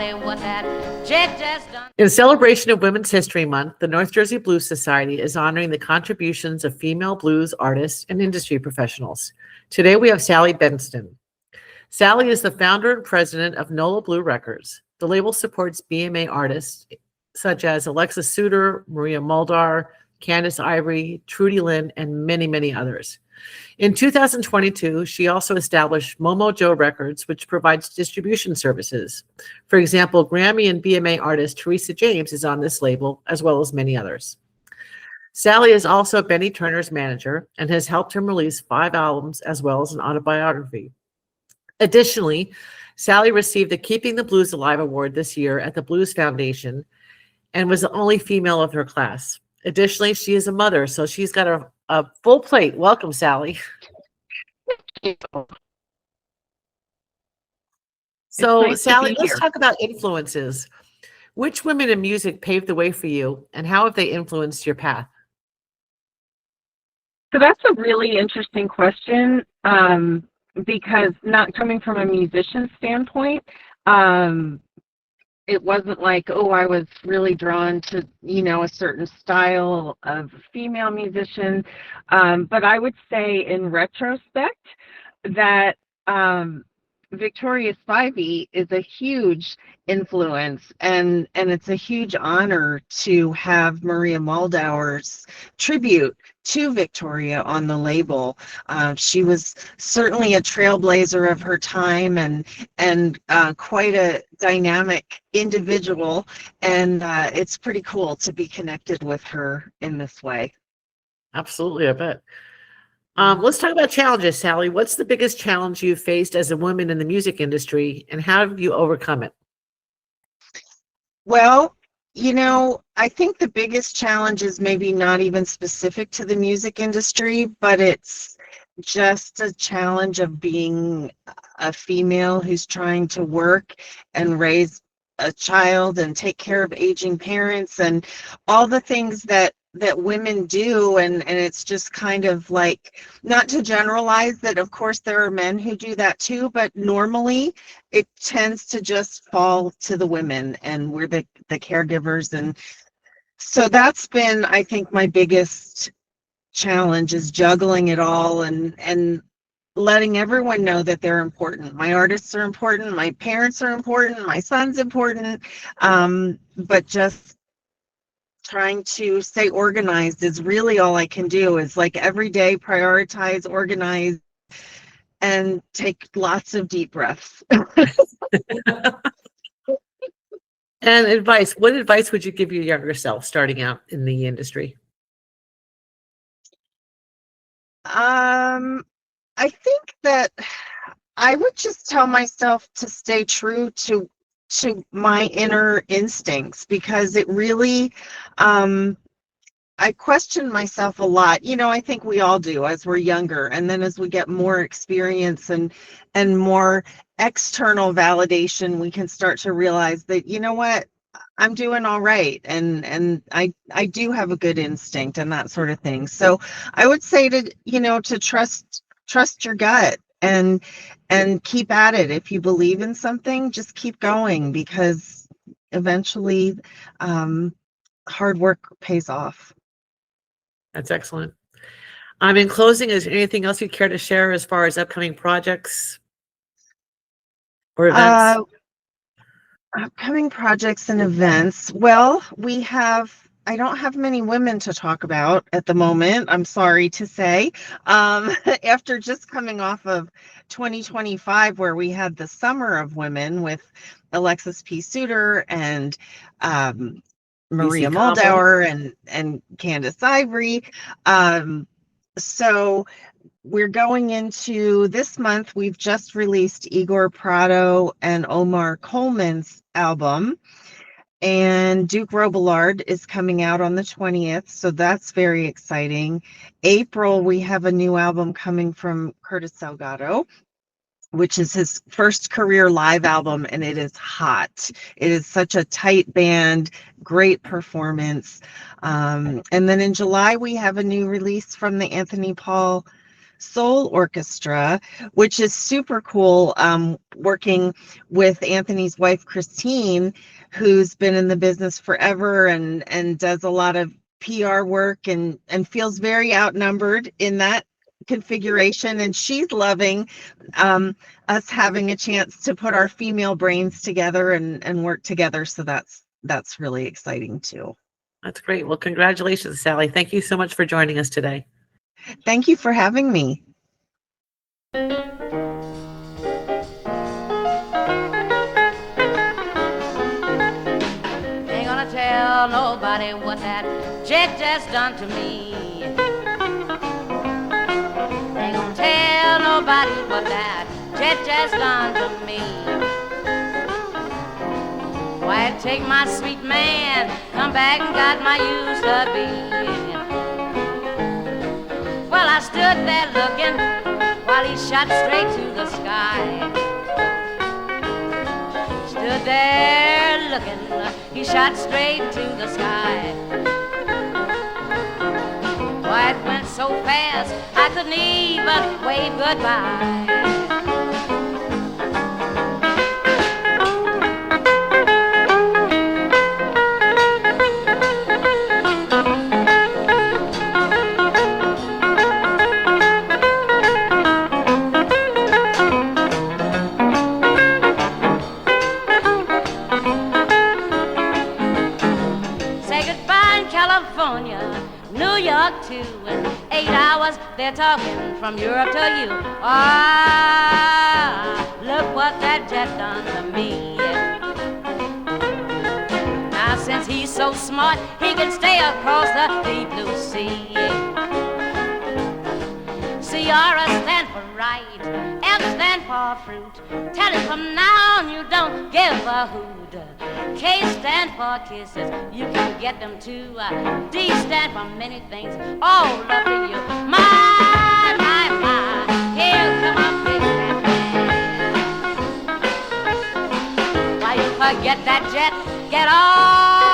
somebody what that jet just done. In celebration of Women's History Month, the North Jersey Blues Society is honoring the contributions of female blues artists and industry professionals. Today we have Sallie Bengston. Sallie is the founder and president of NOLA Blue Records. The label supports BMA artists such as Alexis Suter, Maria Muldaur, Candace Ivory, Trudy Lynn, and many, many others. In 2022, she also established Momo Joe Records, which provides distribution services. For example, Grammy and BMA artist Teresa James is on this label, as well as many others. Sallie is also Benny Turner's manager and has helped him release 5 albums as well as an autobiography. Additionally, Sallie received the Keeping the Blues Alive Award this year at the Blues Foundation and was the only female of her class. Additionally, she is a mother, so she's got a full plate. Welcome, Sallie. So, nice Sallie, let's talk about influences. Which women in music paved the way for you, and how have they influenced your path? So that's a really interesting question, because not coming from a musician standpoint, it wasn't like, oh, I was really drawn to, a certain style of female musician. But I would say in retrospect that Victoria Spivey is a huge influence, and it's a huge honor to have Maria Muldaur's tribute to Victoria on the label. She was certainly a trailblazer of her time and quite a dynamic individual, and it's pretty cool to be connected with her in this way. Absolutely, I bet. Let's talk about challenges, Sallie. What's the biggest challenge you've faced as a woman in the music industry, and how have you overcome it? Well, I think the biggest challenge is maybe not even specific to the music industry, but it's just a challenge of being a female who's trying to work and raise a child and take care of aging parents and all the things that women do, and it's just kind of like, not to generalize that, of course there are men who do that too, but normally it tends to just fall to the women, and we're the caregivers. And so that's been, I think, my biggest challenge, is juggling it all and letting everyone know that they're important. My artists are important, my parents are important, my son's important, but just trying to stay organized is really all I can do. Is like every day prioritize, organize, and take lots of deep breaths. And advice. What advice would you give your younger self starting out in the industry? I think that I would just tell myself to stay true to my inner instincts, because it really, I question myself a lot. I think we all do as we're younger, and then as we get more experience and more external validation, we can start to realize that, what, I'm doing all right, and I do have a good instinct and that sort of thing. So I would say to trust your gut and keep at it. If you believe in something, just keep going, because eventually hard work pays off. That's excellent. In closing, is there anything else you'd care to share as far as upcoming projects or events? Upcoming projects and events. Well, I don't have many women to talk about at the moment, I'm sorry to say. After just coming off of 2025, where we had the Summer of Women with Alexis P. Suter and Maria Muldaur and Candace Ivory. So we're going into this month. We've just released Igor Prado and Omar Coleman's album, and Duke Robillard is coming out on the 20th, so that's very exciting. April, we have a new album coming from Curtis Salgado, which is his first career live album, and it is hot. It is such a tight band, great performance. And then in July, we have a new release from the Anthony Paul Soul Orchestra, which is super cool, working with Anthony's wife, Christine, who's been in the business forever and does a lot of PR work and feels very outnumbered in that configuration. And she's loving us having a chance to put our female brains together and work together. So that's really exciting too. That's great. Well, congratulations, Sallie. Thank you so much for joining us today. Thank you for having me. Ain't gonna tell nobody what that jet just done to me. Ain't gonna tell nobody what that jet just done to me. Why it take my sweet man, come back and got my used to be. Well, I stood there looking while he shot straight to the sky. Stood there looking, he shot straight to the sky. Why it went so fast, I couldn't even wave goodbye. New York too, in 8 hours they're talking from Europe to you. Ah, look what that jet done to me. Now since he's so smart, he can stay across the deep blue sea. C-R-S stand for right, F stand for fruit. Tell him from now on you don't give a hoot. K stand for kisses, you can get them too. D stand for many things, all up to you. My, here come a big fat man. Why you forget that jet, get on